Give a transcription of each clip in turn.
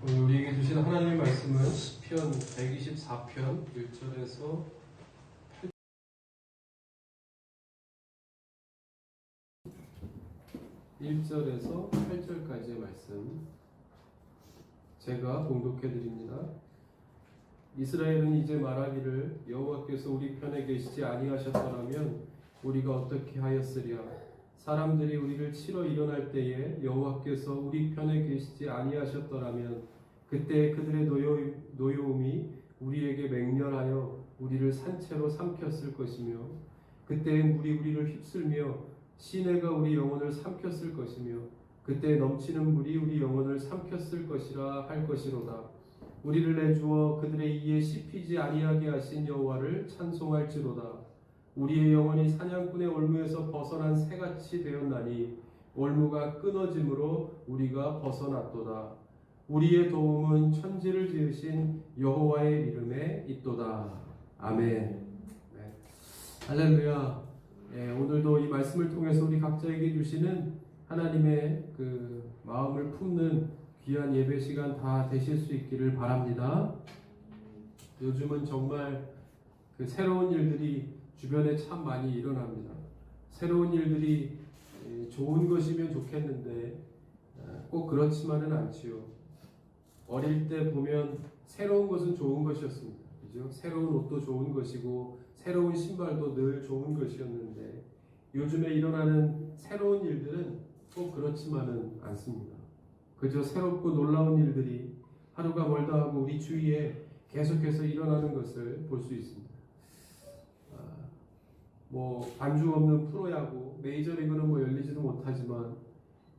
오늘 우리에게 주신 하나님의 말씀은 시편 124편 1절에서 1절에서 8절까지의 말씀 제가 봉독해 드립니다. 이스라엘은 이제 말하기를 여호와께서 우리 편에 계시지 아니하셨더라면 우리가 어떻게 하였으랴. 사람들이 우리를 치러 일어날 때에 여호와께서 우리 편에 계시지 아니하셨더라면 그때 그들의 노여움이 우리에게 맹렬하여 우리를 산채로 삼켰을 것이며 그때 물이 우리를 휩쓸며 시내가 우리 영혼을 삼켰을 것이며 그때 넘치는 물이 우리 영혼을 삼켰을 것이라 할 것이로다. 우리를 내주어 그들의 이에 씹히지 아니하게 하신 여호와를 찬송할지로다. 우리의 영혼이 사냥꾼의 올무에서 벗어난 새같이 되었나니 올무가 끊어짐으로 우리가 벗어났도다. 우리의 도움은 천지를 지으신 여호와의 이름에 있도다. 아멘. 네. 할렐루야. 오늘도 이 말씀을 통해서 우리 각자에게 주시는 하나님의 그 마음을 품는 귀한 예배 시간 다 되실 수 있기를 바랍니다. 요즘은 정말 그 새로운 일들이 주변에 참 많이 일어납니다. 새로운 일들이 좋은 것이면 좋겠는데 꼭 그렇지만은 않지요. 어릴 때 보면 새로운 것은 좋은 것이었습니다. 그죠? 새로운 옷도 좋은 것이고 새로운 신발도 늘 좋은 것이었는데 요즘에 일어나는 새로운 일들은 꼭 그렇지만은 않습니다. 그저 새롭고 놀라운 일들이 하루가 멀다 하고 우리 주위에 계속해서 일어나는 것을 볼 수 있습니다. 관중 없는 프로야구, 메이저리그는 열리지도 못하지만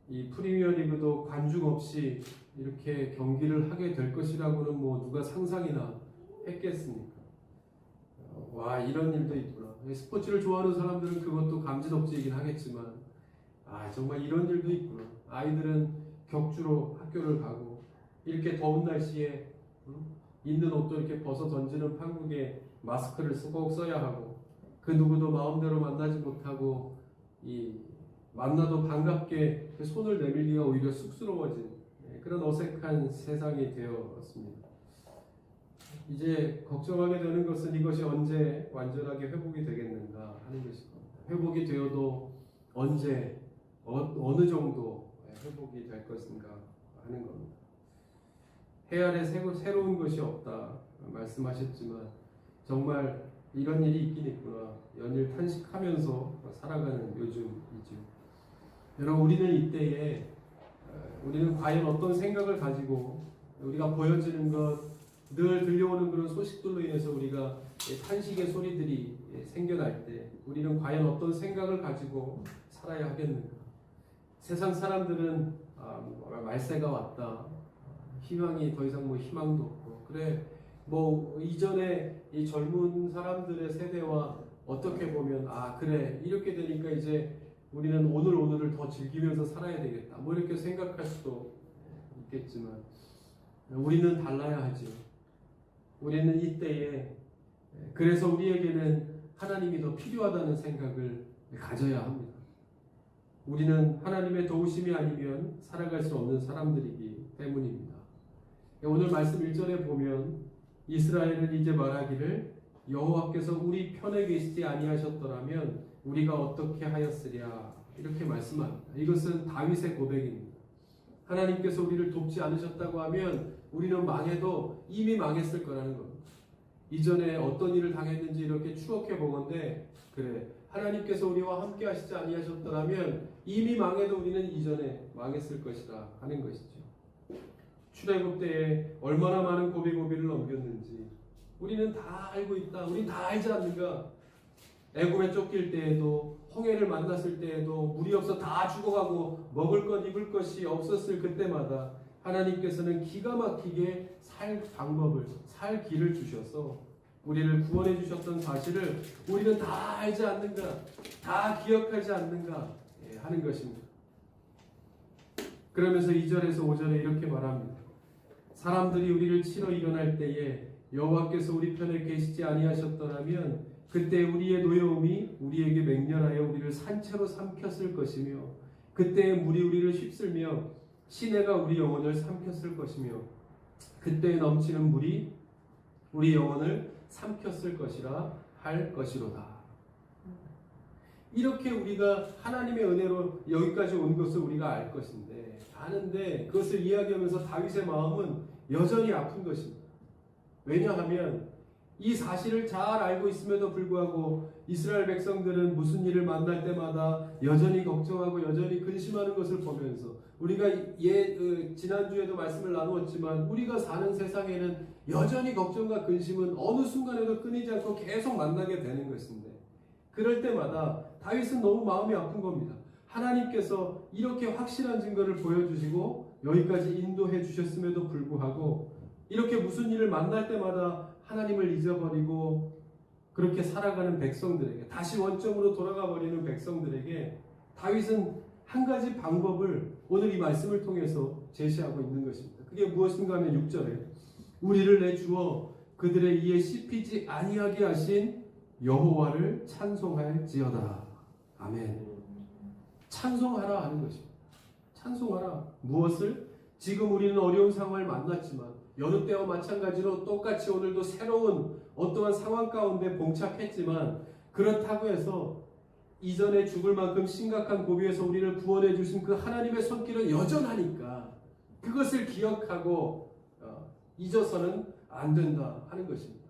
이 프리미어리그도 관중 없이 이렇게 경기를 하게 될 것이라고는 누가 상상이나 했겠습니까? 와, 이런 일도 있구나. 스포츠를 좋아하는 사람들은 그것도 감지덕지이긴 하겠지만 정말 이런 일도 있구나. 아이들은 격주로 학교를 가고 이렇게 더운 날씨에 있는 옷도 이렇게 벗어 던지는 판국에 마스크를 꼭 써야 하고 그 누구도 마음대로 만나지 못하고 만나도 반갑게 그 손을 내밀기가 오히려 쑥스러워진 그런 어색한 세상이 되었습니다. 이제 걱정하게 되는 것은 이것이 언제 완전하게 회복이 되겠는가 하는 것일 겁니다. 회복이 되어도 언제 어느 정도 회복이 될 것인가 하는 겁니다. 해 아래 새로운 것이 없다 말씀하셨지만 정말 이런 일이 있긴 있구나. 연일 탄식하면서 살아가는 요즘이죠. 여러분, 우리는 이때에 우리는 과연 어떤 생각을 가지고 우리가 보여지는 것, 늘 들려오는 그런 소식들로 인해서 우리가 탄식의 소리들이 생겨날 때 우리는 과연 어떤 생각을 가지고 살아야 하겠는가? 세상 사람들은 말세가 왔다. 희망이 더 이상 희망도 없고 그래. 이전에 이 젊은 사람들의 세대와 어떻게 보면 그래 이렇게 되니까 이제 우리는 오늘을 더 즐기면서 살아야 되겠다 이렇게 생각할 수도 있겠지만 우리는 달라야 하죠. 우리는 이때에 그래서 우리에게는 하나님이 더 필요하다는 생각을 가져야 합니다. 우리는 하나님의 도우심이 아니면 살아갈 수 없는 사람들이기 때문입니다. 오늘 말씀 1절에 보면 이스라엘은 이제 말하기를 여호와께서 우리 편에 계시지 아니하셨더라면 우리가 어떻게 하였으랴 이렇게 말씀합니다. 이것은 다윗의 고백입니다. 하나님께서 우리를 돕지 않으셨다고 하면 우리는 망해도 이미 망했을 거라는 겁니다. 이전에 어떤 일을 당했는지 이렇게 추억해 보건대 그래 하나님께서 우리와 함께 하시지 아니하셨더라면 이미 망해도 우리는 이전에 망했을 것이다 하는 것이죠. 출애굽 때에 얼마나 많은 고비고비를 넘겼는지 우리는 다 알고 있다. 우린 다 알지 않는가? 애굽에 쫓길 때에도 홍해를 만났을 때에도 물이 없어 다 죽어가고 먹을 것 입을 것이 없었을 그때마다 하나님께서는 기가 막히게 살 방법을 살 길을 주셔서 우리를 구원해 주셨던 사실을 우리는 다 알지 않는가? 다 기억하지 않는가? 하는 것입니다. 그러면서 2절에서 5절에 이렇게 말합니다. 사람들이 우리를 치러 일어날 때에 여호와께서 우리 편에 계시지 아니하셨더라면 그때 우리의 노여움이 우리에게 맹렬하여 우리를 산채로 삼켰을 것이며 그때 물이 우리를 휩쓸며 시내가 우리 영혼을 삼켰을 것이며 그때 넘치는 물이 우리 영혼을 삼켰을 것이라 할 것이로다. 이렇게 우리가 하나님의 은혜로 여기까지 온 것을 우리가 알 것인데, 아는데 그것을 이야기하면서 다윗의 마음은 여전히 아픈 것입니다. 왜냐하면 이 사실을 잘 알고 있음에도 불구하고 이스라엘 백성들은 무슨 일을 만날 때마다 여전히 걱정하고 여전히 근심하는 것을 보면서, 우리가 지난주에도 말씀을 나누었지만 우리가 사는 세상에는 여전히 걱정과 근심은 어느 순간에도 끊이지 않고 계속 만나게 되는 것인데, 그럴 때마다 다윗은 너무 마음이 아픈 겁니다. 하나님께서 이렇게 확실한 증거를 보여주시고 여기까지 인도해 주셨음에도 불구하고 이렇게 무슨 일을 만날 때마다 하나님을 잊어버리고 그렇게 살아가는 백성들에게, 다시 원점으로 돌아가 버리는 백성들에게 다윗은 한 가지 방법을 오늘 이 말씀을 통해서 제시하고 있는 것입니다. 그게 무엇인가 하면 6절에 우리를 내주어 그들의 이에 씹히지 아니하게 하신 여호와를 찬송할지어다. 아멘. 찬송하라 하는 것입니다. 찬송하라. 무엇을? 지금 우리는 어려운 상황을 만났지만 여느 때와 마찬가지로 똑같이 오늘도 새로운 어떠한 상황 가운데 봉착했지만, 그렇다고 해서 이전에 죽을 만큼 심각한 고비에서 우리를 구원해 주신 그 하나님의 손길은 여전하니까 그것을 기억하고 잊어서는 안 된다 하는 것입니다.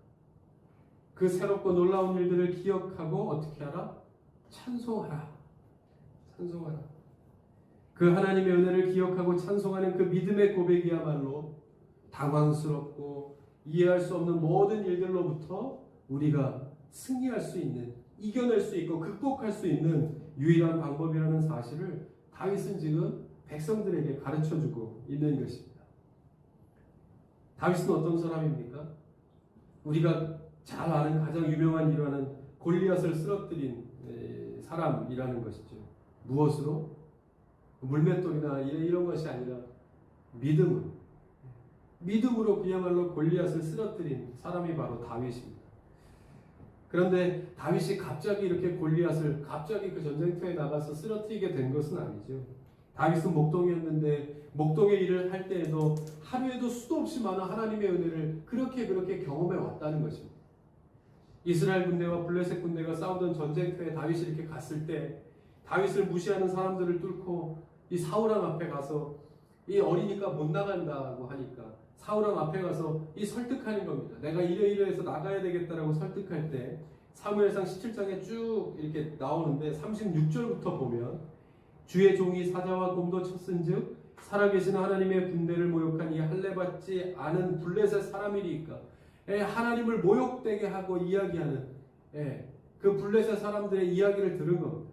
그 새롭고 놀라운 일들을 기억하고 어떻게 하라? 찬송하라. 찬송하라. 그 하나님의 은혜를 기억하고 찬송하는 그 믿음의 고백이야말로 당황스럽고 이해할 수 없는 모든 일들로부터 우리가 승리할 수 있는, 이겨낼 수 있고 극복할 수 있는 유일한 방법이라는 사실을 다윗은 지금 백성들에게 가르쳐주고 있는 것입니다. 다윗은 어떤 사람입니까? 우리가 잘 아는 가장 유명한 일화는 골리앗을 쓰러뜨린 사람이라는 것이죠. 무엇으로? 물맷돌이나 이런 것이 아니라 믿음으로 그야말로 골리앗을 쓰러뜨린 사람이 바로 다윗입니다. 그런데 다윗이 갑자기 이렇게 골리앗을 갑자기 그 전쟁터에 나가서 쓰러뜨리게 된 것은 아니죠. 다윗은 목동이었는데 목동의 일을 할 때에도 하루에도 수도 없이 많은 하나님의 은혜를 그렇게 경험해 왔다는 것입니다. 이스라엘 군대와 블레셋 군대가 싸우던 전쟁터에 다윗이 이렇게 갔을 때 다윗을 무시하는 사람들을 뚫고 이 사울왕 앞에 가서, 이 어리니까 못 나간다고 하니까 사울왕 앞에 가서 이 설득하는 겁니다. 내가 이러이러해서 나가야 되겠다라고 설득할 때 사무엘상 17장에 쭉 이렇게 나오는데 36절부터 보면 주의 종이 사자와 곰도 쳤은즉 살아계신 하나님의 군대를 모욕한 이 할례받지 않은 블레셋 사람이니까, 하나님을 모욕되게 하고 이야기하는 그 블레셋 사람들의 이야기를 들은 겁니다.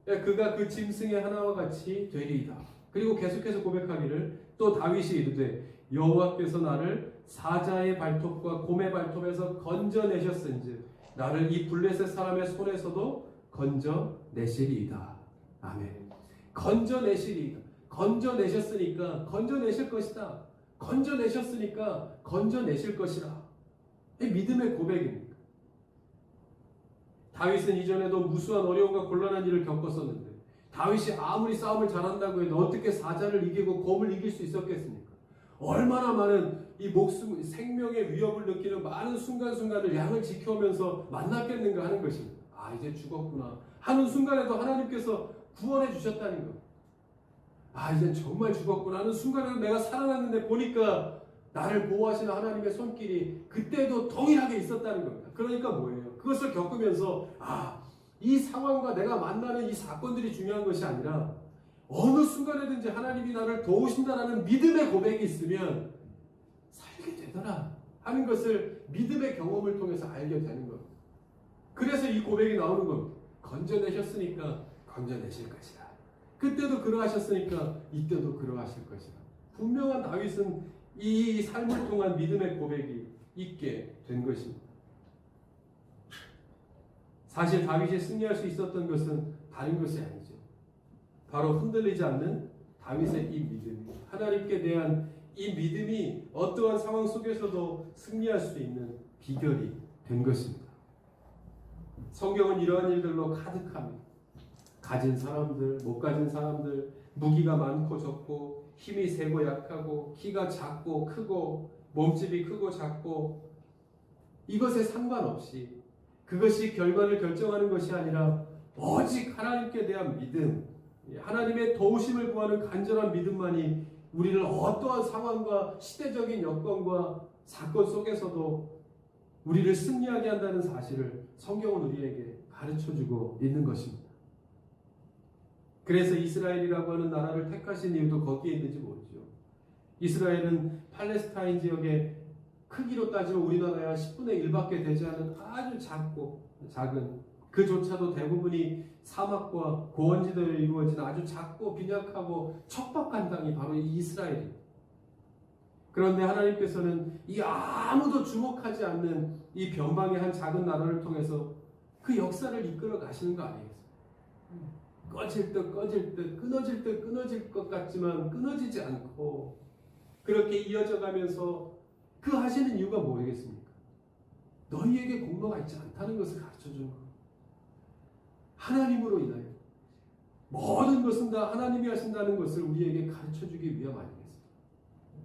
그가 그 짐승의 하나와 같이 되리이다. 그리고 계속해서 고백하기를, 또 다윗이 이르되 여호와께서 나를 사자의 발톱과 곰의 발톱에서 건져내셨은즉 나를 이 블레셋 사람의 손에서도 건져내시리이다. 아멘. 건져내시리이다. 건져내셨으니까 건져내실 것이다. 건져내셨으니까 건져내실 것이라. 이 믿음의 고백입니다. 다윗은 이전에도 무수한 어려움과 곤란한 일을 겪었었는데, 다윗이 아무리 싸움을 잘한다고 해도 어떻게 사자를 이기고 곰을 이길 수 있었겠습니까? 얼마나 많은 이 목숨, 생명의 위협을 느끼는 많은 순간순간을 양을 지켜오면서 만났겠는가 하는 것입니다. 아, 이제 죽었구나 하는 순간에도 하나님께서 구원해 주셨다는 것. 아, 이제 정말 죽었구나 하는 순간에도 내가 살아났는데 보니까 나를 보호하시는 하나님의 손길이 그때도 동일하게 있었다는 겁니다. 그러니까 뭐예요? 그것을 겪으면서 이 상황과 내가 만나는 이 사건들이 중요한 것이 아니라 어느 순간에든지 하나님이 나를 도우신다라는 믿음의 고백이 있으면 살게 되더라 하는 것을 믿음의 경험을 통해서 알게 되는 겁니다. 그래서 이 고백이 나오는 겁니다. 건져내셨으니까 건져내실 것이다. 그때도 그러하셨으니까 이때도 그러하실 것이다. 분명한 다윗은 이 삶을 통한 믿음의 고백이 있게 된 것입니다. 사실 다윗이 승리할 수 있었던 것은 다른 것이 아니죠. 바로 흔들리지 않는 다윗의 이 믿음, 하나님께 대한 이 믿음이 어떠한 상황 속에서도 승리할 수 있는 비결이 된 것입니다. 성경은 이러한 일들로 가득합니다. 가진 사람들, 못 가진 사람들, 무기가 많고 적고 힘이 세고 약하고 키가 작고 크고 몸집이 크고 작고 이것에 상관없이 그것이 결과를 결정하는 것이 아니라 오직 하나님께 대한 믿음, 하나님의 도우심을 구하는 간절한 믿음만이 우리를 어떠한 상황과 시대적인 여건과 사건 속에서도 우리를 승리하게 한다는 사실을 성경은 우리에게 가르쳐주고 있는 것입니다. 그래서 이스라엘이라고 하는 나라를 택하신 이유도 거기에 있는지 모르죠. 이스라엘은 팔레스타인 지역의 크기로 따지면 우리나라의 10분의 1밖에 되지 않은 아주 작은 그조차도 대부분이 사막과 고원지대로 이루어진 아주 작고 빈약하고 척박한 땅이 바로 이 이스라엘입니다. 그런데 하나님께서는 이 아무도 주목하지 않는 이 변방의 한 작은 나라를 통해서 그 역사를 이끌어 가시는 거 아니겠어요? 꺼질 듯 끊어질 듯 끊어질 것 같지만 끊어지지 않고 그렇게 이어져 가면서 그 하시는 이유가 뭐겠습니까? 너희에게 공로가 있지 않다는 것을 가르쳐주는 것. 하나님으로 인하여 모든 것은 다 하나님이 하신다는 것을 우리에게 가르쳐주기 위함 아니겠습니까?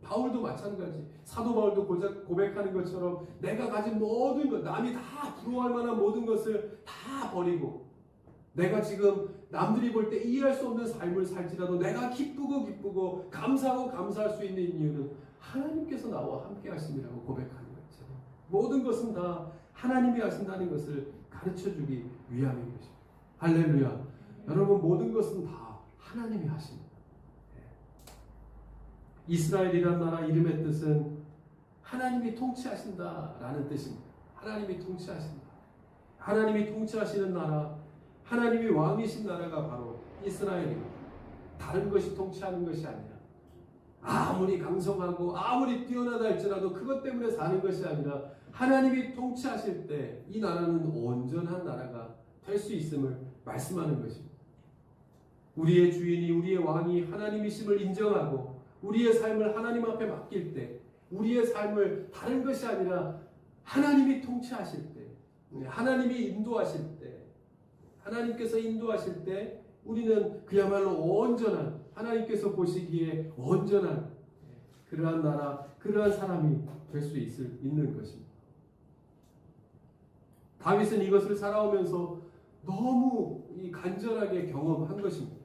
바울도 마찬가지. 사도 바울도 고백하는 것처럼 내가 가진 모든 것, 남이 다 부러워할 만한 모든 것을 다 버리고 내가 지금 남들이 볼 때 이해할 수 없는 삶을 살지라도 내가 기쁘고 감사하고 감사할 수 있는 이유는 하나님께서 나와 함께 하심이라고 고백하는 거죠. 모든 것은 다 하나님이 하신다는 것을 가르쳐주기 위함인 것입니다. 할렐루야. 여러분 모든 것은 다 하나님이 하십니다. 이스라엘이라는 나라 이름의 뜻은 하나님이 통치하신다라는 뜻입니다. 하나님이 통치하신다. 하나님이 통치하시는 나라, 하나님이 왕이신 나라가 바로 이스라엘입니다. 다른 것이 통치하는 것이 아니라 아무리 강성하고 아무리 뛰어나다 할지라도 그것 때문에 사는 것이 아니라 하나님이 통치하실 때 이 나라는 온전한 나라가 될 수 있음을 말씀하는 것입니다. 우리의 주인이 우리의 왕이 하나님이심을 인정하고 우리의 삶을 하나님 앞에 맡길 때 우리의 삶을 다른 것이 아니라 하나님이 통치하실 때 하나님이 인도하실 때 하나님께서 인도하실 때 우리는 그야말로 온전한 하나님께서 보시기에 온전한 그러한 나라 그러한 사람이 될 수 있는 것입니다. 다윗은 이것을 살아오면서 너무 간절하게 경험한 것입니다.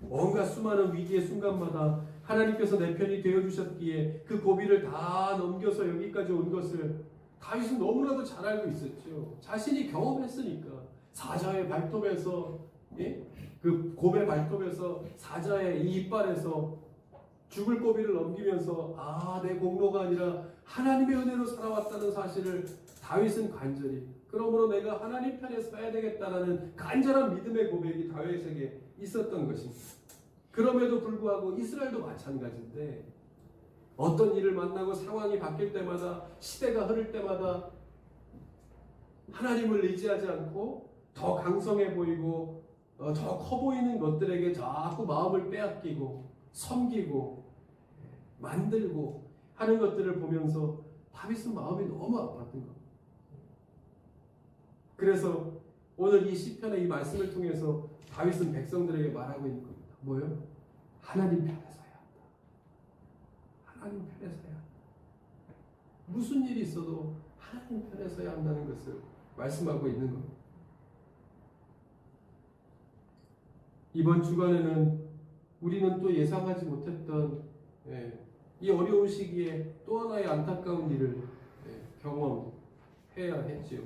온갖 수많은 위기의 순간마다 하나님께서 내 편이 되어주셨기에 그 고비를 다 넘겨서 여기까지 온 것을 다윗은 너무나도 잘 알고 있었죠. 자신이 경험했으니까 사자의 발톱에서 그 곰의 발톱에서 사자의 이 이빨에서 죽을 고비를 넘기면서 내 공로가 아니라 하나님의 은혜로 살아왔다는 사실을 다윗은 간절히 그러므로 내가 하나님 편에 서야 되겠다라는 간절한 믿음의 고백이 다윗에게 있었던 것입니다. 그럼에도 불구하고 이스라엘도 마찬가지인데 어떤 일을 만나고 상황이 바뀔 때마다 시대가 흐를 때마다 하나님을 의지하지 않고 더 강성해 보이고 더 커 보이는 것들에게 자꾸 마음을 빼앗기고 섬기고 만들고 하는 것들을 보면서 다윗은 마음이 너무 아팠던 겁니다. 그래서 오늘 이 시편의 이 말씀을 통해서 다윗은 백성들에게 말하고 있는 겁니다. 뭐요? 하나님 편에 서야 한다. 하나님 편에 서야 한다. 무슨 일이 있어도 하나님 편에 서야 한다는 것을 말씀하고 있는 겁니다. 이번 주간에는 우리는 또 예상하지 못했던 이 어려운 시기에 또 하나의 안타까운 일을 경험해야 했지요.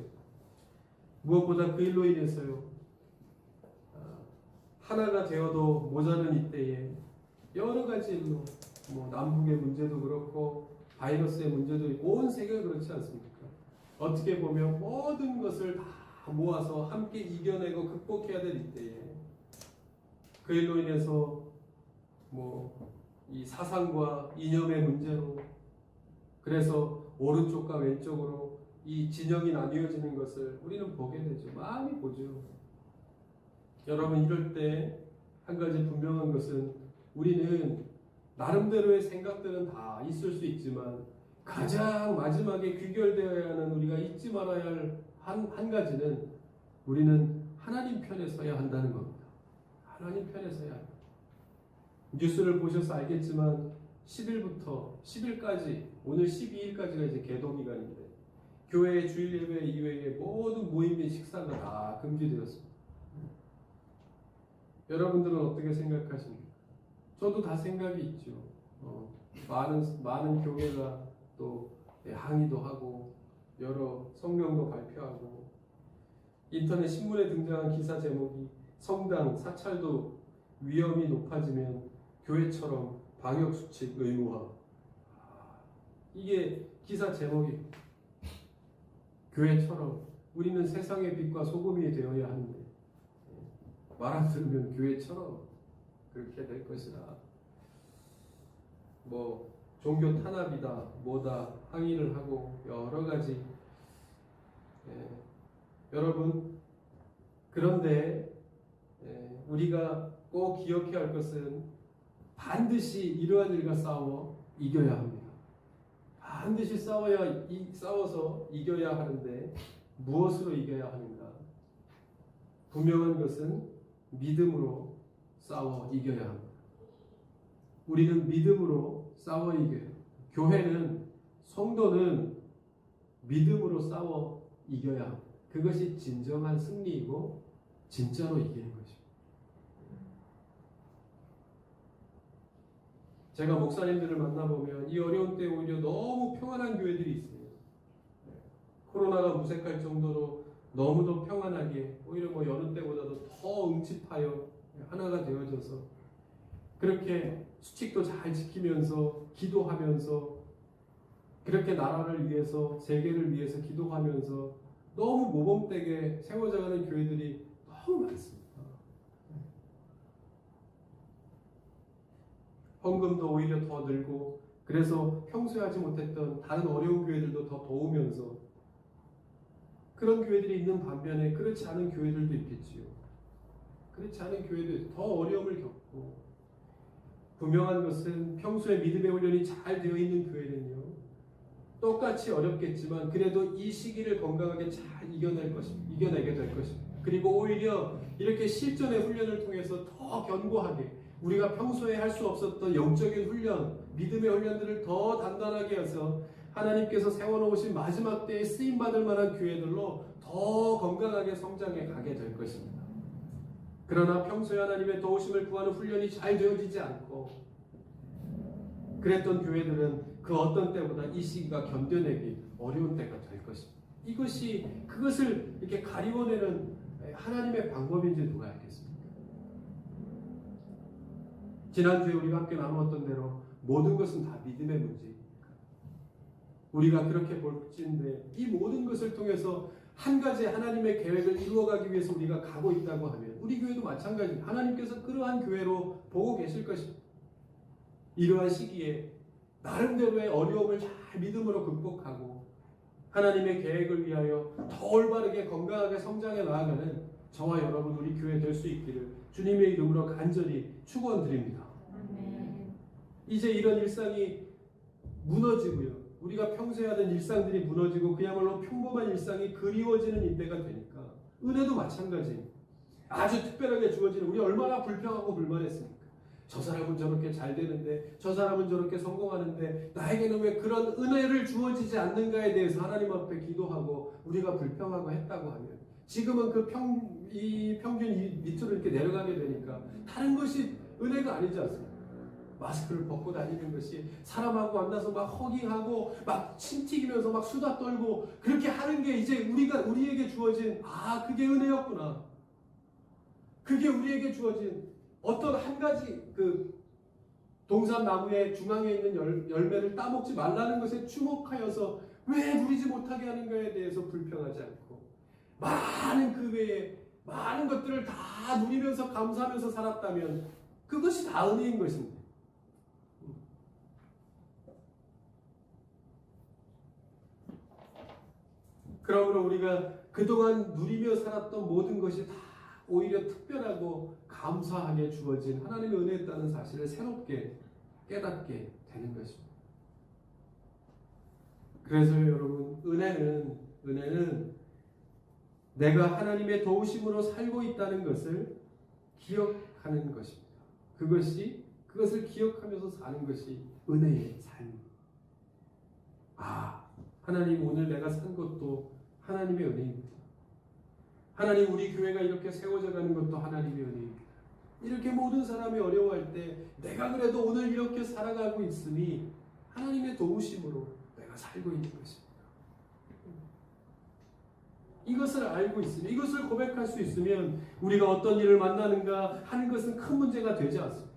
무엇보다 그 일로 인해서요. 하나가 되어도 모자른 이때에 여러 가지 일로 남북의 문제도 그렇고 바이러스의 문제도 있고 온 세계가 그렇지 않습니까? 어떻게 보면 모든 것을 다 모아서 함께 이겨내고 극복해야 될 이때에 그 일로 인해서 이 사상과 이념의 문제로 그래서 오른쪽과 왼쪽으로 이 진영이 나뉘어지는 것을 우리는 보게 되죠. 많이 보죠. 여러분 이럴 때 한 가지 분명한 것은 우리는 나름대로의 생각들은 다 있을 수 있지만 가장 마지막에 귀결되어야 하는 우리가 잊지 말아야 할 한 가지는 우리는 하나님 편에 서야 한다는 겁니다. 하나님 편에 서야 합니다. 뉴스를 보셔서 알겠지만 10일부터 10일까지 오늘 12일까지가 이제 개도 기간인데 교회 주일 예배 이외에 모든 모임 및 식사가 다 금지되었습니다. 여러분들은 어떻게 생각하십니까? 저도 다 생각이 있죠. 많은 교회가 또 항의도 하고 여러 성명도 발표하고 인터넷 신문에 등장한 기사 제목이 성당 사찰도 위험이 높아지면 교회처럼 방역수칙 의무화. 이게 기사 제목이 교회처럼 우리는 세상의 빛과 소금이 되어야 하는데 말 안 들으면 교회처럼 그렇게 될 것이다. 뭐 종교 탄압이다 뭐다 항의를 하고 여러 가지. 여러분 그런데 우리가 꼭 기억해야 할 것은 반드시 이러한 일과 싸워 이겨야 합니다. 반드시 싸워서 이겨야 하는데 무엇으로 이겨야 하는가? 분명한 것은 믿음으로 싸워 이겨야 합니다. 우리는 믿음으로 싸워 이겨야 합니다. 교회는 성도는 믿음으로 싸워 이겨야 합니다. 그것이 진정한 승리이고 진짜로 이기는 것입니다. 제가 목사님들을 만나보면 이 어려운 때 오히려 너무 평안한 교회들이 있어요. 코로나가 무색할 정도로 너무도 평안하게 오히려 뭐 여느 때보다도 더 응집하여 하나가 되어져서 그렇게 수칙도 잘 지키면서 기도하면서 그렇게 나라를 위해서 세계를 위해서 기도하면서 너무 모범되게 세워져가는 교회들이 너무 많습니다. 헌금도 오히려 더 늘고 그래서 평소에 하지 못했던 다른 어려운 교회들도 더 도우면서 그런 교회들이 있는 반면에 그렇지 않은 교회들도 있겠지요. 그렇지 않은 교회들 더 어려움을 겪고 분명한 것은 평소에 믿음의 훈련이 잘 되어 있는 교회는요. 똑같이 어렵겠지만 그래도 이 시기를 건강하게 잘 이겨내게 될 것입니다. 그리고 오히려 이렇게 실전의 훈련을 통해서 더 견고하게 우리가 평소에 할 수 없었던 영적인 훈련, 믿음의 훈련들을 더 단단하게 해서 하나님께서 세워놓으신 마지막 때에 쓰임받을 만한 교회들로 더 건강하게 성장해 가게 될 것입니다. 그러나 평소에 하나님의 도우심을 구하는 훈련이 잘 되어지지 않고 그랬던 교회들은 그 어떤 때보다 이 시기가 견뎌내기 어려운 때가 될 것입니다. 그것을 이렇게 가리워내는 하나님의 방법인지 누가 알겠습니까? 지난주에 우리가 함께 나누었던 대로 모든 것은 다 믿음의 문제입니다. 우리가 그렇게 볼진데 이 모든 것을 통해서 한 가지 하나님의 계획을 이루어가기 위해서 우리가 가고 있다고 하면 우리 교회도 마찬가지입니다. 하나님께서 그러한 교회로 보고 계실 것입니다. 이러한 시기에 나름대로의 어려움을 잘 믿음으로 극복하고 하나님의 계획을 위하여 더 올바르게 건강하게 성장해 나아가는 저와 여러분 우리 교회 될 수 있기를 주님의 이름으로 간절히 축원드립니다. 이제 이런 일상이 무너지고요. 우리가 평소에 하던 일상들이 무너지고 그야말로 평범한 일상이 그리워지는 이때가 되니까 은혜도 마찬가지입니다. 아주 특별하게 주어지는 우리 얼마나 불평하고 불만했습니까? 저 사람은 저렇게 잘 되는데 저 사람은 저렇게 성공하는데 나에게는 왜 그런 은혜를 주어지지 않는가에 대해서 하나님 앞에 기도하고 우리가 불평하고 했다고 하면 지금은 그 평균 밑으로 이렇게 내려가게 되니까 다른 것이 은혜가 아니지 않습니까? 마스크를 벗고 다니는 것이 사람하고 만나서 막 허깅하고 막 침 튀기면서 막 수다 떨고 그렇게 하는 게 이제 우리에게 주어진 그게 은혜였구나. 그게 우리에게 주어진 어떤 한 가지 그 동산나무의 중앙에 있는 열매를 따먹지 말라는 것에 주목하여서 왜 누리지 못하게 하는가에 대해서 불평하지 않고 많은 그 외에 많은 것들을 다 누리면서 감사하면서 살았다면 그것이 다 은혜인 것입니다. 그러므로 우리가 그동안 누리며 살았던 모든 것이 다 오히려 특별하고 감사하게 주어진 하나님의 은혜였다는 사실을 새롭게 깨닫게 되는 것입니다. 그래서 여러분 은혜는 내가 하나님의 도우심으로 살고 있다는 것을 기억하는 것입니다. 그것이 그 그것을 기억하면서 사는 것이 은혜의 삶입니다. 하나님 오늘 내가 산 것도 하나님의 은혜입니다. 하나님 우리 교회가 이렇게 세워져 가는 것도 하나님의 은혜입니다. 이렇게 모든 사람이 어려워할 때 내가 그래도 오늘 이렇게 살아가고 있으니 하나님의 도우심으로 내가 살고 있는 것입니다. 이것을 알고 있으면, 이것을 고백할 수 있으면 우리가 어떤 일을 만나는가 하는 것은 큰 문제가 되지 않습니다.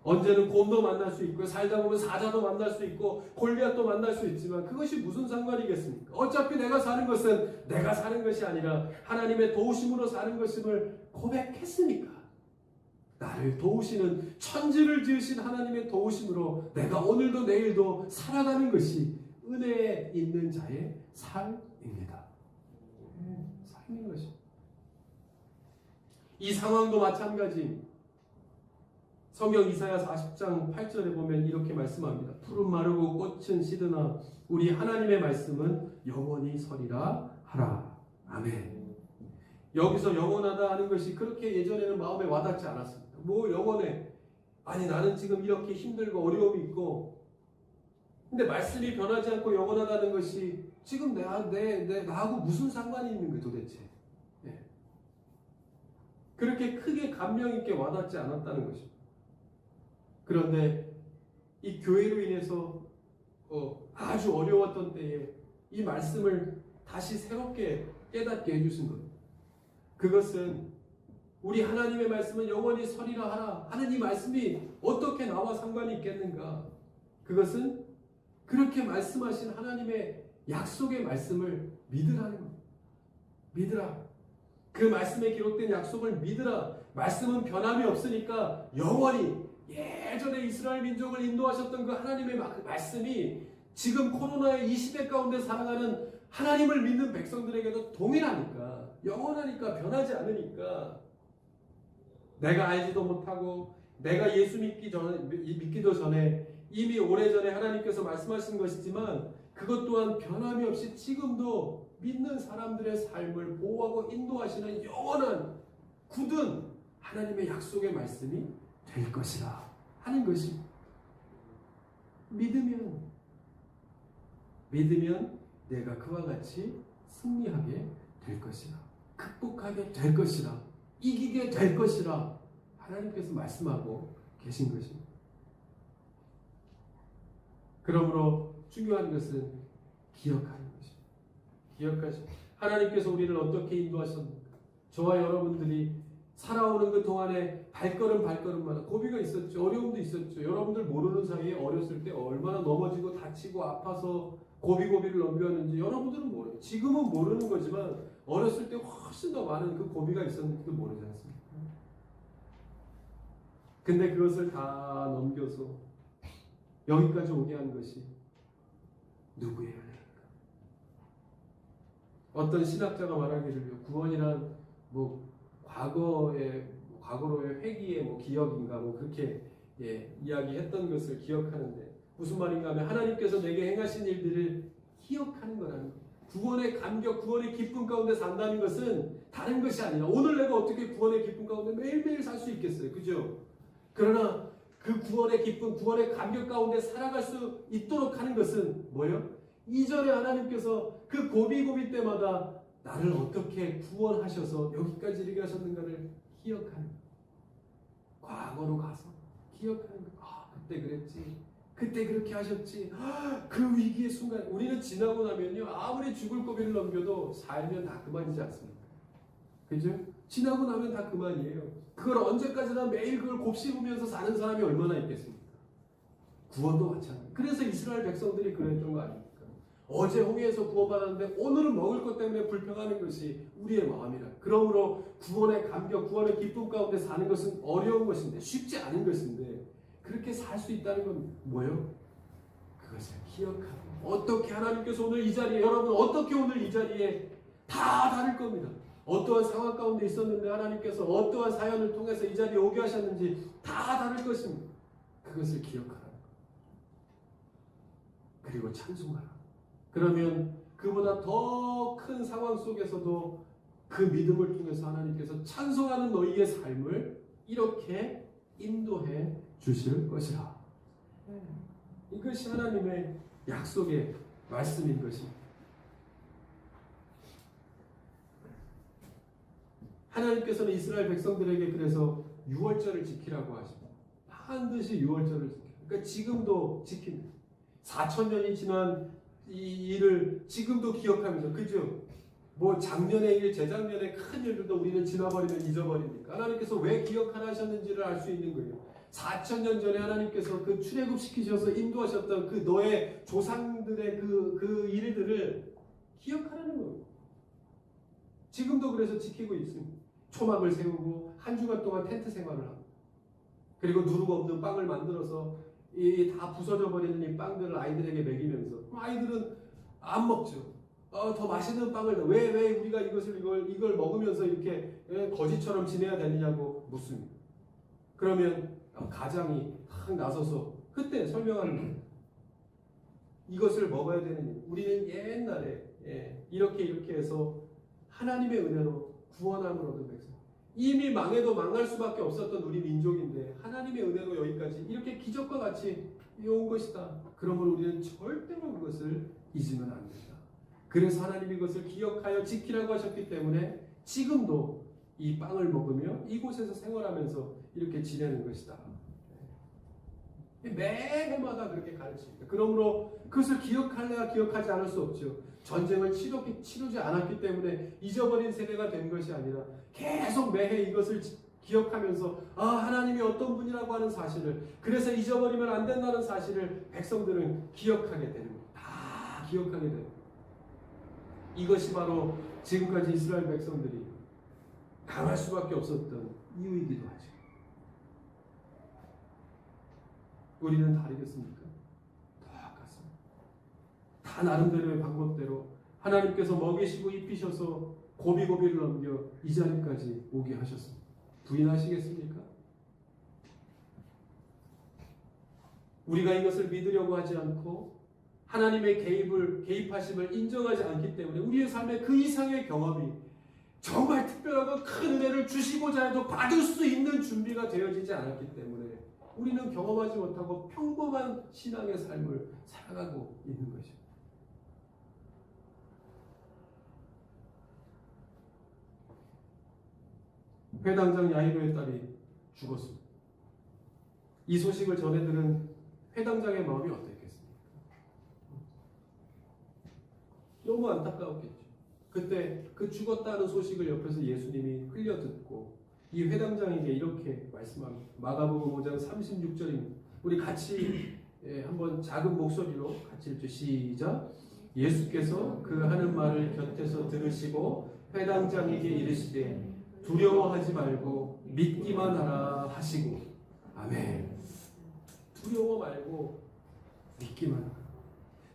언제는 곰도 만날 수 있고 살다 보면 사자도 만날 수 있고 골리앗도 만날 수 있지만 그것이 무슨 상관이겠습니까? 어차피 내가 사는 것은 내가 사는 것이 아니라 하나님의 도우심으로 사는 것임을 고백했으니까 나를 도우시는 천지를 지으신 하나님의 도우심으로 내가 오늘도 내일도 살아가는 것이 은혜에 있는 자의 삶입니다. 삶인 것입니다. 이 상황도 마찬가지입니다. 성경 이사야 40장 8절에 보면 이렇게 말씀합니다. 푸른 마르고 꽃은 시드나 우리 하나님의 말씀은 영원히 서리라 하라. 아멘. 여기서 영원하다 하는 것이 그렇게 예전에는 마음에 와닿지 않았습니다. 뭐 영원해? 아니 나는 지금 이렇게 힘들고 어려움이 있고 근데 말씀이 변하지 않고 영원하다는 것이 지금 나하고 무슨 상관이 있는 거예요 도대체? 네. 그렇게 크게 감명 있게 와닿지 않았다는 것입니다. 그런데 이 교회로 인해서 아주 어려웠던 때에 이 말씀을 다시 새롭게 깨닫게 해주신 것. 그것은 우리 하나님의 말씀은 영원히 서리라 하라 하는 이 말씀이 어떻게 나와 상관이 있겠는가. 그것은 그렇게 말씀하신 하나님의 약속의 말씀을 믿으라는 겁니다. 믿으라. 그 말씀에 기록된 약속을 믿으라. 말씀은 변함이 없으니까 영원히 예전에 이스라엘 민족을 인도하셨던 그 하나님의 말씀이 지금 코로나의 이 시대 가운데 살아가는 하나님을 믿는 백성들에게도 동일하니까 영원하니까 변하지 않으니까 내가 알지도 못하고 내가 예수 믿기도 전에 이미 오래전에 하나님께서 말씀하신 것이지만 그것 또한 변함이 없이 지금도 믿는 사람들의 삶을 보호하고 인도하시는 영원한 굳은 하나님의 약속의 말씀이 될 것이라 하는 것이 믿으면 내가 그와 같이 승리하게 될 것이라 극복하게 될 것이라 이기게 될 것이라 하나님께서 말씀하고 계신 것입니다. 그러므로 중요한 것은 기억하는 것입니다. 기억하십시오. 하나님께서 우리를 어떻게 인도하셨는가. 저와 여러분들이 살아오는 그 동안에 발걸음마다 고비가 있었죠. 어려움도 있었죠. 여러분들 모르는 사이에 어렸을 때 얼마나 넘어지고 다치고 아파서 고비를 넘겼는지 여러분들은 모르죠. 지금은 모르는 거지만 어렸을 때 훨씬 더 많은 그 고비가 있었는지도 모르지 않습니까? 근데 그것을 다 넘겨서 여기까지 오게 한 것이 누구의 은혜일까? 어떤 신학자가 말하기를 구원이란 과거로의 회귀의 기억인가 그렇게 이야기했던 것을 기억하는데 무슨 말인가 하면 하나님께서 내게 행하신 일들을 기억하는 거라는 거예요. 구원의 감격, 구원의 기쁨 가운데 산다는 것은 다른 것이 아니라 오늘 내가 어떻게 구원의 기쁨 가운데 매일매일 살 수 있겠어요. 그죠? 그러나 그 구원의 기쁨, 구원의 감격 가운데 살아갈 수 있도록 하는 것은 뭐예요? 이전에 하나님께서 그 고비 때마다 나를 어떻게 구원하셔서 여기까지 이르게 하셨는가를 기억하는 거예요. 과거로 가서 기억하는 거예요. 그때 그랬지. 그때 그렇게 하셨지. 그 위기의 순간 우리는 지나고 나면요 아무리 죽을 고비를 넘겨도 살면 다 그만이지 않습니까? 그죠? 지나고 나면 다 그만이에요. 그걸 언제까지나 매일 그걸 곱씹으면서 사는 사람이 얼마나 있겠습니까? 구원도 마찬가지. 그래서 이스라엘 백성들이 그랬던 거 아닙니까? 어제 홍해에서 구원받았는데 오늘은 먹을 것 때문에 불평하는 것이 우리의 마음이라. 그러므로 구원의 감격, 구원의 기쁨 가운데 사는 것은 어려운 것인데 쉽지 않은 것인데 그렇게 살 수 있다는 건 뭐예요? 그것을 기억하고 어떻게 하나님께서 오늘 이 자리에 여러분 어떻게 오늘 이 자리에 다 다를 겁니다. 어떠한 상황 가운데 있었는데 하나님께서 어떠한 사연을 통해서 이 자리에 오게 하셨는지 다 다를 것입니다. 그것을 기억하라. 그리고 찬송하라. 그러면 그보다 더 큰 상황 속에서도 그 믿음을 통해서 하나님께서 찬송하는 너희의 삶을 이렇게 인도해 주실 것이라. 이것이 하나님의 약속의 말씀인 것입니다. 하나님께서는 이스라엘 백성들에게 그래서 유월절을 지키라고 하십니다. 반드시 유월절을 지켜요. 그러니까 지금도 지킵니다. 4,000년이 지난 이 일을 지금도 기억하면서, 그죠? 뭐 작년의 일, 재작년의 큰 일들도 우리는 지나버리면 잊어버립니까? 하나님께서 왜 기억하라 하셨는지를 알 수 있는 거예요. 4,000년 전에 하나님께서 그 출애굽시키셔서 인도하셨던 그 너의 조상들의 그 일들을 기억하라는 거예요. 지금도 그래서 지키고 있습니다. 초막을 세우고 한 주간 동안 텐트 생활을 하고, 그리고 누룩 없는 빵을 만들어서 이 다 부서져 버리는 이 빵들을 아이들에게 먹이면서, 아이들은 안 먹죠. 더 맛있는 빵을 왜 우리가 이걸 먹으면서 이렇게 거지처럼 지내야 되느냐고 묻습니다. 그러면 가장이 확 나서서 그때 설명하는 거예요. 이것을 먹어야 되는, 우리는 옛날에 이렇게 해서 하나님의 은혜로 구원함을 얻은 백성, 이미 망해도 망할 수밖에 없었던 우리 민족인데 하나님의 은혜로 여기까지 이렇게 기적과 같이 온 것이다. 그러면 우리는 절대로 그것을 잊으면 안 된다. 그래서 하나님이 이것을 기억하여 지키라고 하셨기 때문에 지금도 이 빵을 먹으며 이곳에서 생활하면서 이렇게 지내는 것이다. 매해마다 그렇게 가르칩니다. 그러므로 그것을 기억할래야 기억하지 않을 수 없죠. 전쟁을 치르지 않았기 때문에 잊어버린 세대가 된 것이 아니라 계속 매해 이것을 기억하면서 하나님이 어떤 분이라고 하는 사실을, 그래서 잊어버리면 안 된다는 사실을 백성들은 기억하게 되는 거예요. 다 기억하게 되는 거예요. 이것이 바로 지금까지 이스라엘 백성들이 강할 수밖에 없었던 이유이기도 하죠. 우리는 다르겠습니까? 똑같습니다. 다 나름대로의 방법대로 하나님께서 먹이시고 입히셔서 고비고비를 넘겨 이 자리까지 오게 하셨습니다. 부인하시겠습니까? 우리가 이것을 믿으려고 하지 않고 하나님의 개입하심을 인정하지 않기 때문에 우리의 삶에 그 이상의 경험이, 정말 특별하고 큰 은혜를 주시고자 해도 받을 수 있는 준비가 되어지지 않았기 때문에 우리는 경험하지 못하고 평범한 신앙의 삶을 살아가고 있는 것입니다. 회당장 야이로의 딸이 죽었습니다. 이 소식을 전해들은 회당장의 마음이 어땠겠습니까? 너무 안타까웠겠죠. 그때 그 죽었다는 소식을 옆에서 예수님이 흘려듣고 이 회당장에게 이렇게 말씀합니다. 마가복음 5장 36절입니다. 우리 같이 한번 작은 목소리로 같이 읽죠. 시작. 예수께서 그 하는 말을 곁에서 들으시고 회당장에게 이르시되 두려워하지 말고 믿기만 하라 하시고. 아멘. 두려워 말고 믿기만 하라.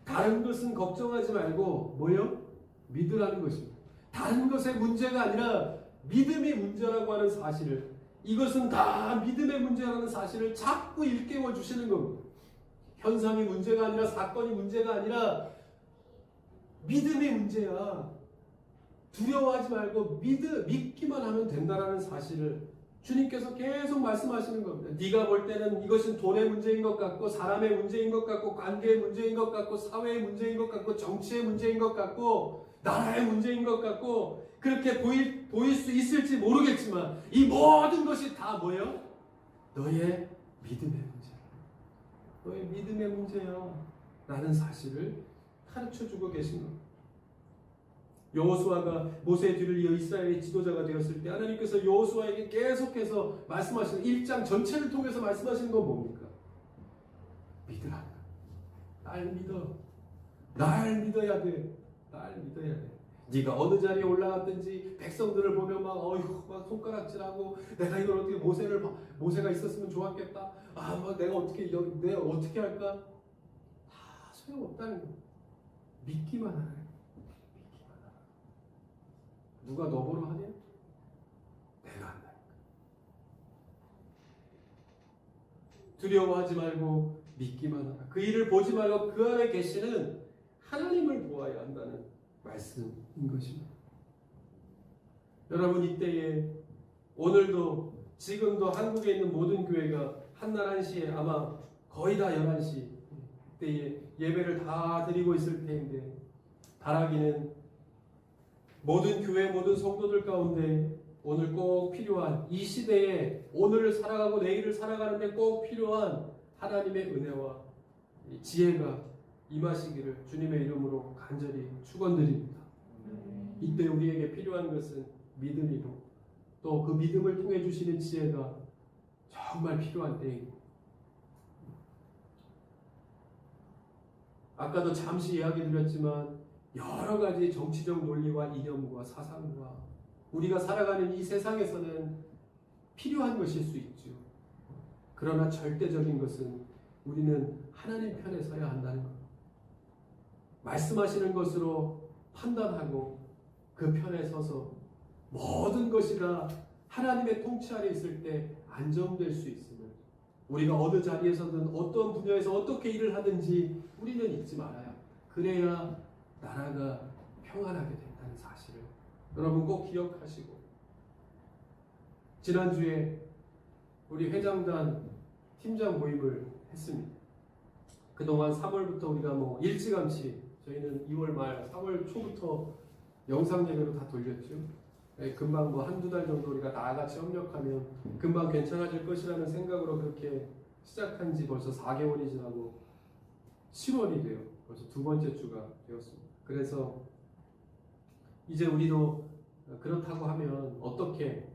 다른 것은 걱정하지 말고 뭐요? 믿으라는 것입니다. 다른 것의 문제가 아니라 믿음이 문제라고 하는 사실을, 이것은 다 믿음의 문제라는 사실을 자꾸 일깨워 주시는 겁니다. 현상이 문제가 아니라, 사건이 문제가 아니라 믿음이 문제야. 두려워하지 말고 믿기만 하면 된다라는 사실을 주님께서 계속 말씀하시는 겁니다. 네가 볼 때는 이것은 돈의 문제인 것 같고, 사람의 문제인 것 같고, 관계의 문제인 것 같고, 사회의 문제인 것 같고, 정치의 문제인 것 같고, 나라의 문제인 것 같고, 그렇게 보일 수 있을지 모르겠지만 이 모든 것이 다 뭐예요? 너의 믿음의 문제야. 너의 믿음의 문제야 라는 사실을 가르쳐주고 계신 겁니다. 여호수아가 모세의 뒤를 이어 이스라엘의 지도자가 되었을 때 하나님께서 여호수아에게 계속해서 말씀하시는, 1장 전체를 통해서 말씀하시는 건 뭡니까? 믿으라. 날 믿어. 날 믿어야 돼. 날 믿어야 돼. 네가 어느 자리에 올라갔든지 백성들을 보면 막 손가락질하고, 내가 이걸 어떻게 모세가 있었으면 좋았겠다. 내가 어떻게 할까? 다 소용없다는 거. 믿기만 하라. 믿기만 하라. 누가 너 보러 하냐? 내가 한다니까. 두려워하지 말고 믿기만 하라. 그 일을 보지 말고 그 안에 계시는 하나님을 보아야 한다는 말씀인 것입니다. 여러분, 이때에 오늘도 지금도 한국에 있는 모든 교회가 한날 1시에 아마 거의 다 11시 그때 예배를 다 드리고 있을 텐데 바라기는 모든 교회 모든 성도들 가운데 오늘 꼭 필요한 이 시대에 오늘을 살아가고 내일을 살아가는데 꼭 필요한 하나님의 은혜와 지혜가 임하시기를 주님의 이름으로 간절히 축원드립니다. 이때 우리에게 필요한 것은 믿음이고 또 그 믿음을 통해 주시는 지혜가 정말 필요한 때입니다. 아까도 잠시 이야기 드렸지만 여러 가지 정치적 논리와 이념과 사상과 우리가 살아가는 이 세상에서는 필요한 것일 수 있죠. 그러나 절대적인 것은 우리는 하나님 편에 서야 한다는 것. 말씀하시는 것으로 판단하고 그 편에 서서 모든 것이 다 하나님의 통치 아래 있을 때 안정될 수 있음을 우리가 어느 자리에서든 어떤 분야에서 어떻게 일을 하든지 우리는 잊지 말아야 그래야 나라가 평안하게 된다는 사실을 여러분 꼭 기억하시고 지난주에 우리 회장단 팀장 모임을 했습니다. 그동안 3월부터 우리가 일찌감치 저희는 2월 말 3월 초부터 영상 예배로 다 돌렸죠. 금방 한두 달 정도 우리가 다 같이 협력하면 금방 괜찮아질 것이라는 생각으로 그렇게 시작한 지 벌써 4개월이 지나고 10월이 돼요. 벌써 두 번째 주가 되었습니다. 그래서 이제 우리도 그렇다고 하면 어떻게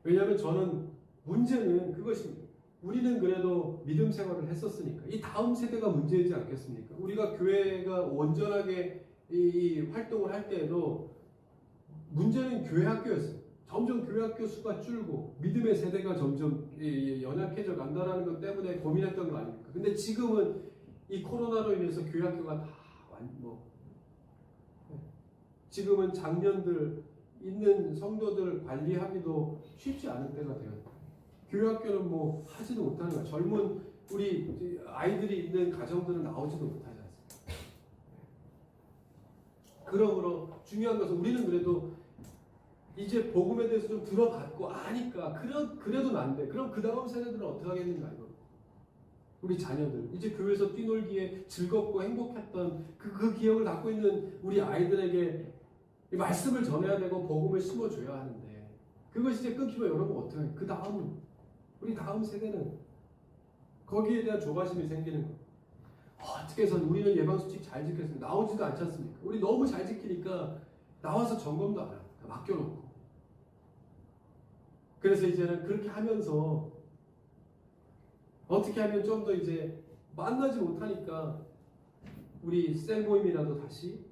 왜냐하면 저는 문제는 그것입니다. 우리는 그래도 믿음 생활을 했었으니까 이 다음 세대가 문제이지 않겠습니까? 우리가 교회가 온전하게 이 활동을 할 때에도 문제는 교회 학교였어요. 점점 교회 학교 수가 줄고 믿음의 세대가 점점 연약해져 간다는 것 때문에 고민했던 거 아닙니까? 근데 지금은 이 코로나로 인해서 교회 학교가 다 지금은 장년들 있는 성도들 관리하기도 쉽지 않은 때가 되었다. 교회 학교는 하지도 못하는 거야. 젊은 우리 아이들이 있는 가정들은 나오지도 못하지 않습니까? 그러므로 중요한 것은 우리는 그래도 이제 복음에 대해서 좀 들어봤고 아니까 그래도 난데 그럼 그 다음 세대들은 어떻게 하겠는가 이거. 우리 자녀들 이제 교회에서 뛰놀기에 즐겁고 행복했던 그 기억을 갖고 있는 우리 아이들에게 이 말씀을 전해야 되고 복음을 심어줘야 하는데 그것이 이제 끊기면 여러분 어떻게 해요? 그 다음 우리 다음 세대는 거기에 대한 조바심이 생기는 거예요. 어떻게 해서 우리는 예방수칙 잘 지켰습니다. 나오지도 않지 않습니까? 우리 너무 잘 지키니까 나와서 점검도 안 해요. 맡겨놓고. 그래서 이제는 그렇게 하면서 어떻게 하면 좀 더 이제 만나지 못하니까 우리 셀 모임이라도 다시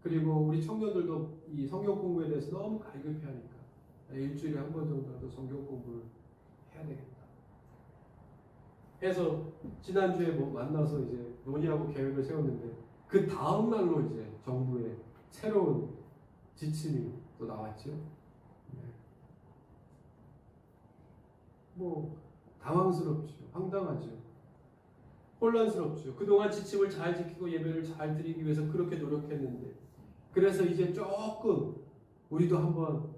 그리고 우리 청년들도 이 성경 공부에 대해서 너무 갈급해하니까 일주일에 한 번 정도라도 성경 공부를 해야 되겠다. 해서 지난주에 만나서 이제 논의하고 계획을 세웠는데 그 다음 날로 이제 정부의 새로운 지침이 또 나왔죠. 당황스럽죠. 황당하죠. 혼란스럽죠. 그동안 지침을 잘 지키고 예배를 잘 드리기 위해서 그렇게 노력했는데 그래서 이제 조금 우리도 한번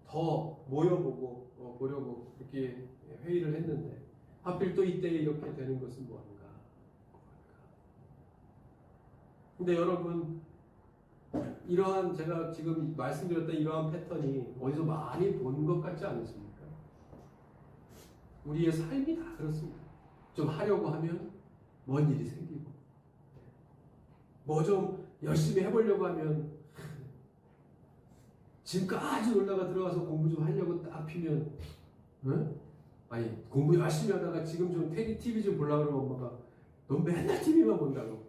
더 모여보고 보려고 이렇게 회의를 했는데 하필 또 이때 이렇게 되는 것은 뭔가. 근데 여러분 이러한 제가 지금 말씀드렸던 이러한 패턴이 어디서 많이 본 것 같지 않으십니까? 우리의 삶이 다 그렇습니다. 좀 하려고 하면 뭔 일이 생기고 좀 열심히 해보려고 하면 지금까지 놀다가 들어가서 공부 좀 하려고 딱 피면 공부 열심히 하다가 지금 좀 TV 좀 보려고 그러면 엄마가 넌 맨날 TV만 본다고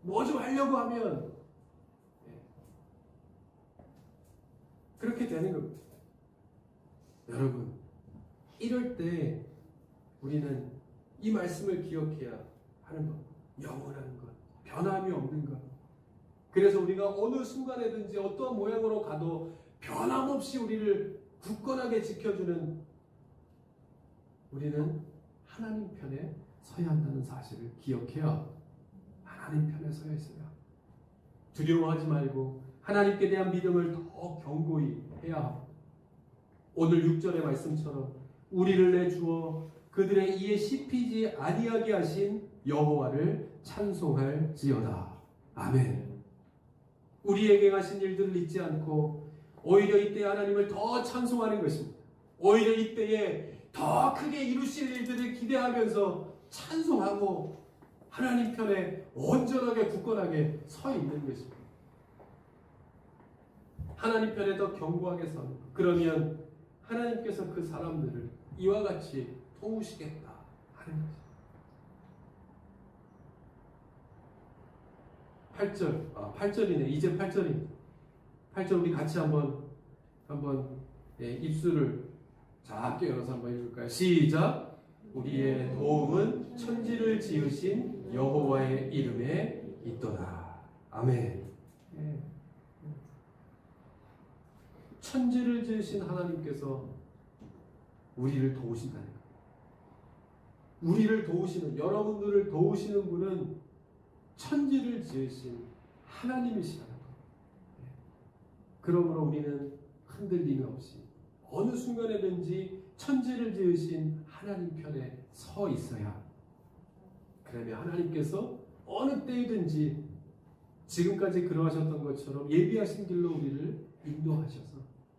좀 하려고 하면 그렇게 되는 겁니다. 여러분 이럴 때 우리는 이 말씀을 기억해야 하는 것, 영원한 것, 변함이 없는 것. 그래서 우리가 어느 순간에든지 어떠한 모양으로 가도 변함없이 우리를 굳건하게 지켜주는 우리는 하나님 편에 서야 한다는 사실을 기억해야 하나님 편에 서야 있어요. 두려워하지 말고 하나님께 대한 믿음을 더 견고히 해야 하고 오늘 6절의 말씀처럼 우리를 내주어 그들의 이에 씹히지 아니하게 하신 여호와를 찬송할지어다. 아멘. 우리에게 하신 일들을 잊지 않고 오히려 이때 하나님을 더 찬송하는 것입니다. 오히려 이때에 더 크게 이루실 일들을 기대하면서 찬송하고 하나님 편에 온전하게 굳건하게 서 있는 것입니다. 하나님 편에 더 견고하게 서는 것. 그러면 하나님께서 그 사람들을 이와 같이 도우시겠다 하는 것입니다. 8절이네. 이제 8절입니다. 8절 우리 같이 한번 입술을 작게 열어서 한번 읽을까요? 시작. 우리의 도움은 천지를 지으신 여호와의 이름에 있도다. 아멘. 천지를 지으신 하나님께서 우리를 도우신다는 거예요. 우리를 도우시는, 여러분들을 도우시는 분은 천지를 지으신 하나님이시라는 거예요. 그러므로 우리는 흔들림이 없이 어느 순간에든지 천지를 지으신 하나님 편에 서 있어야, 그러면 하나님께서 어느 때이든지 지금까지 그러하셨던 것처럼 예비하신 길로 우리를 인도하셔서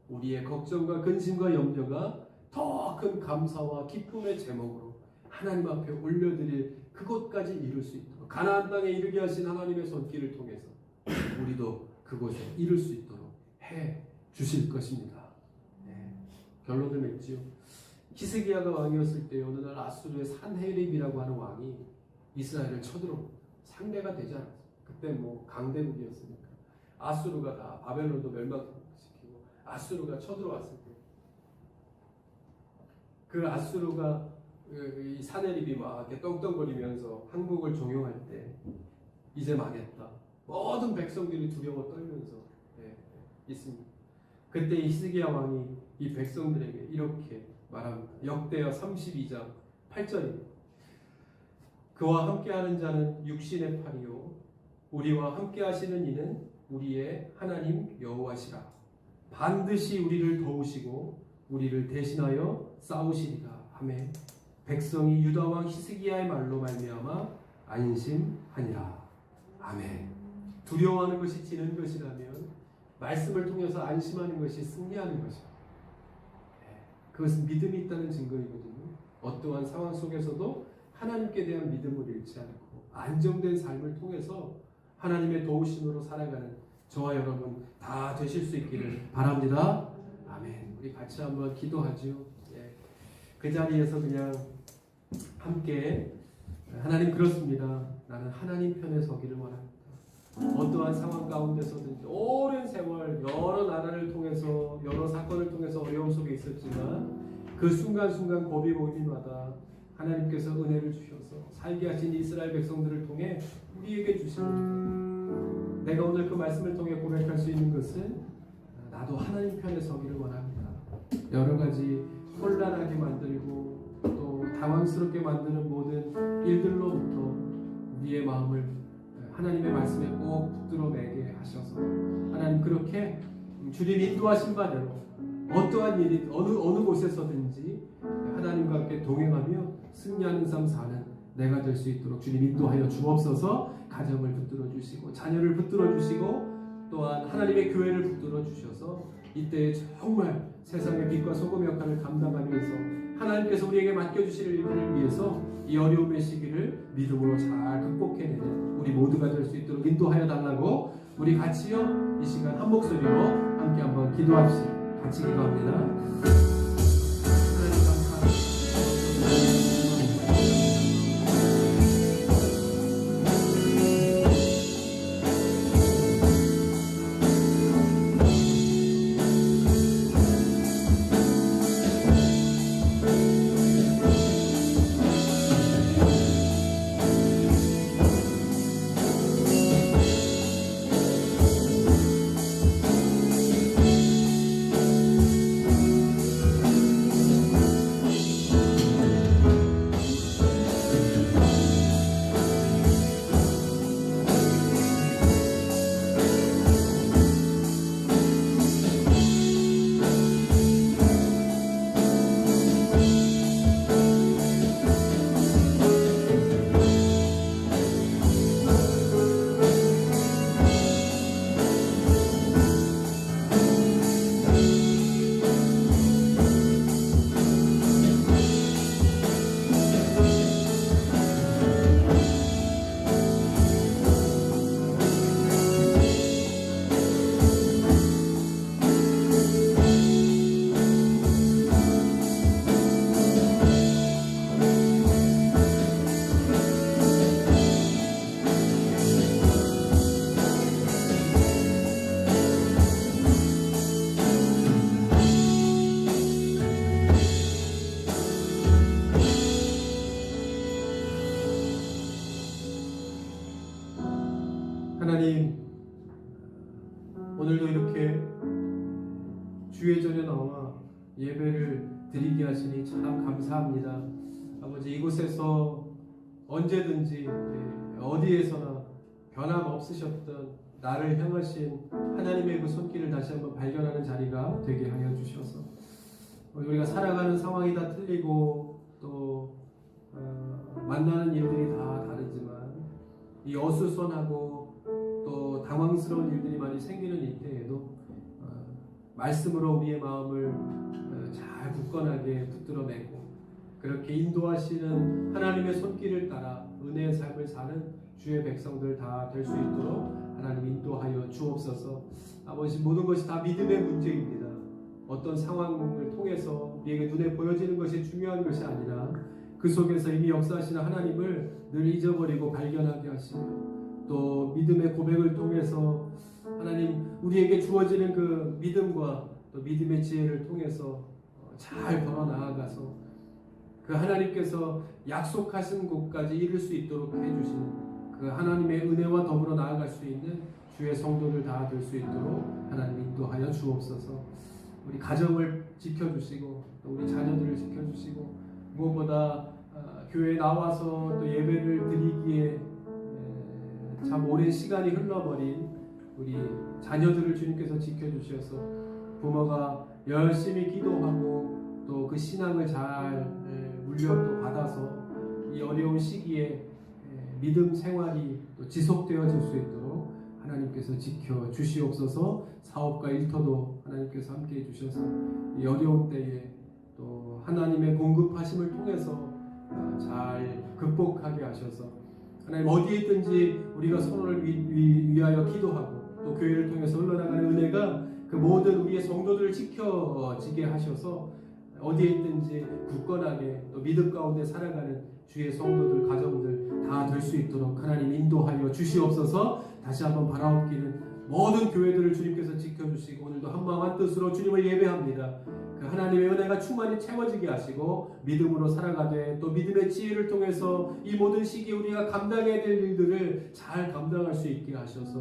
우리의 걱정과 근심과 염려가 더 큰 감사와 기쁨의 제목으로 하나님 앞에 올려드릴 그곳까지 이룰 수 있도록, 가나안 땅에 이르게 하신 하나님의 손길을 통해서 우리도 그곳에 이룰 수 있도록 해 주실 것입니다. 결론을 맺지요. 히스기야가 왕이었을 때 어느 날 아수르의 산헤립이라고 하는 왕이 이스라엘을 쳐들어 상대가 되지 않았어요. 그때 강대국이었으니까 아수르가 다 바벨론도 멸망시키고 아수르가 쳐들어왔을 때 그 아수르가 이 산헤립이 막 이렇게 떵떵거리면서 항복을 종용할 때 이제 망했다. 모든 백성들이 두려워 떨면서 있습니다. 그때 히스기야 왕이 이 백성들에게 이렇게 말합니다. 역대하 32장 8절입니다. 그와 함께하는 자는 육신의 팔이요 우리와 함께하시는 이는 우리의 하나님 여호와시라. 반드시 우리를 도우시고 우리를 대신하여 싸우시리라. 아멘. 백성이 유다 왕 히스기야의 말로 말미암아 안심하니라. 아멘. 두려워하는 것이 지는 것이라면 말씀을 통해서 안심하는 것이 승리하는 것입니다. 그것은 믿음이 있다는 증거이거든요. 어떠한 상황 속에서도 하나님께 대한 믿음을 잃지 않고 안정된 삶을 통해서 하나님의 도우심으로 살아가는 저와 여러분 다 되실 수 있기를 바랍니다. 아멘. 우리 같이 한번 기도하죠. 그 자리에서 그냥 함께 하나님 그렇습니다. 나는 하나님 편에 서기를 원합니다. 어떠한 상황 가운데서든지 오랜 세월 여러 나라를 통해서 여러 사건을 통해서 어려움 속에 있었지만 그 순간순간 고비 고비마다 하나님께서 은혜를 주셔서 살게 하신 이스라엘 백성들을 통해 우리에게 주시는, 내가 오늘 그 말씀을 통해 고백할 수 있는 것은 나도 하나님 편에 서기를 원합니다. 여러 가지 혼란하게 만들고 또 당황스럽게 만드는 모든 일들로부터 우리의 마음을 하나님의 말씀에 꼭 붙들어 매게 하셔서 하나님 그렇게 주님 인도하신 바대로 어떠한 일이 어느 곳에서든지 하나님과 함께 동행하며 승리하는 삶 사는 내가 될 수 있도록 주님 인도하여 주옵소서. 가정을 붙들어 주시고 자녀를 붙들어 주시고 또한 하나님의 교회를 붙들어 주셔서 이때 정말 세상의 빛과 소금 역할을 감당하면서 하나님께서 우리에게 맡겨주실 일들을 위해서 이 어려움의 시기를 믿음으로 잘 극복해내는 우리 모두가 될 수 있도록 인도하여 달라고 우리 같이요 이 시간 한 목소리로 함께 한번 기도합시다. 같이 기도합니다. 하시니 참 감사합니다. 아버지, 이곳에서 언제든지 어디에서나 변함없으셨던 나를 향하신 하나님의 그 손길을 다시 한번 발견하는 자리가 되게 하여 주셔서, 우리가 살아가는 상황이 다 틀리고 또 만나는 일들이 다 다르지만 이 어수선하고 또 당황스러운 일들이 많이 생기는 이때에도 말씀으로 우리의 마음을 잘 굳건하게 붙들어내고 그렇게 인도하시는 하나님의 손길을 따라 은혜의 삶을 사는 주의 백성들 다 될 수 있도록 하나님 인도하여 주옵소서. 아버지, 모든 것이 다 믿음의 문제입니다. 어떤 상황을 통해서 우리에게 눈에 보여지는 것이 중요한 것이 아니라 그 속에서 이미 역사하시는 하나님을 늘 잊어버리고 발견하게 하시며, 또 믿음의 고백을 통해서 하나님 우리에게 주어지는 그 믿음과 또 믿음의 지혜를 통해서 잘 걸어 나아가서 그 하나님께서 약속하신 곳까지 이룰 수 있도록 해주시는 그 하나님의 은혜와 더불어 나아갈 수 있는 주의 성도들 다 될 수 있도록 하나님 인도하여 주옵소서. 우리 가정을 지켜주시고 또 우리 자녀들을 지켜주시고, 무엇보다 교회에 나와서 또 예배를 드리기에 참 오랜 시간이 흘러버린 우리 자녀들을 주님께서 지켜주셔서 부모가 열심히 기도하고 또 그 신앙을 잘 물려 또 받아서 이 어려운 시기에 믿음 생활이 또 지속되어질 수 있도록 하나님께서 지켜 주시옵소서. 사업과 일터도 하나님께서 함께해 주셔서 이 어려운 때에 또 하나님의 공급하심을 통해서 잘 극복하게 하셔서, 하나님 어디에 있든지 우리가 서로를 위하여 기도하고 또 교회를 통해서 흘러나가는 은혜가 그 모든 우리의 성도들을 지켜지게 하셔서 어디에 있든지 굳건하게 또 믿음 가운데 살아가는 주의 성도들, 가정들 다 될 수 있도록 하나님 인도하여 주시옵소서. 다시 한번 바라옵기는 모든 교회들을 주님께서 지켜주시고 오늘도 한마음 한뜻으로 주님을 예배합니다. 그 하나님의 은혜가 충만히 채워지게 하시고 믿음으로 살아가되 또 믿음의 지혜를 통해서 이 모든 시기에 우리가 감당해야 될 일들을 잘 감당할 수 있게 하셔서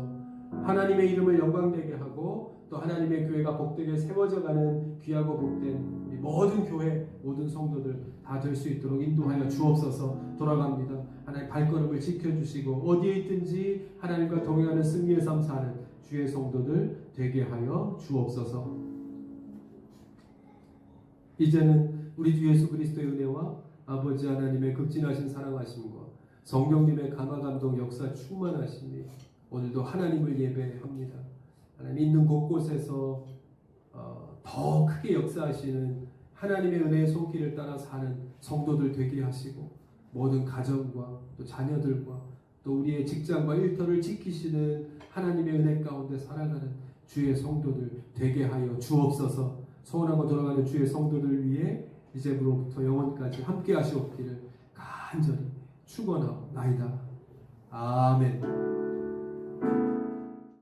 하나님의 이름을 영광되게 하고 또 하나님의 교회가 복되게 세워져가는 귀하고 복된 우리 모든 교회, 모든 성도들 다 될 수 있도록 인도하여 주옵소서. 돌아갑니다. 하나님 발걸음을 지켜주시고 어디에 있든지 하나님과 동행하는 승리의 삶 사는 주의 성도들 되게 하여 주옵소서. 이제는 우리 주 예수 그리스도의 은혜와 아버지 하나님의 극진하신 사랑하심과 성령님의 감화 감동 역사 충만하심이 오늘도 하나님을 예배합니다. 하나님 있는 곳곳에서 더 크게 역사하시는 하나님의 은혜의 손길을 따라 사는 성도들 되게 하시고 모든 가정과 또 자녀들과 또 우리의 직장과 일터를 지키시는 하나님의 은혜 가운데 살아가는 주의 성도들 되게 하여 주옵소서. 소원하고 돌아가는 주의 성도들 위해 이제부로부터 영원까지 함께 하시옵기를 간절히 축원하옵나이다. 아멘.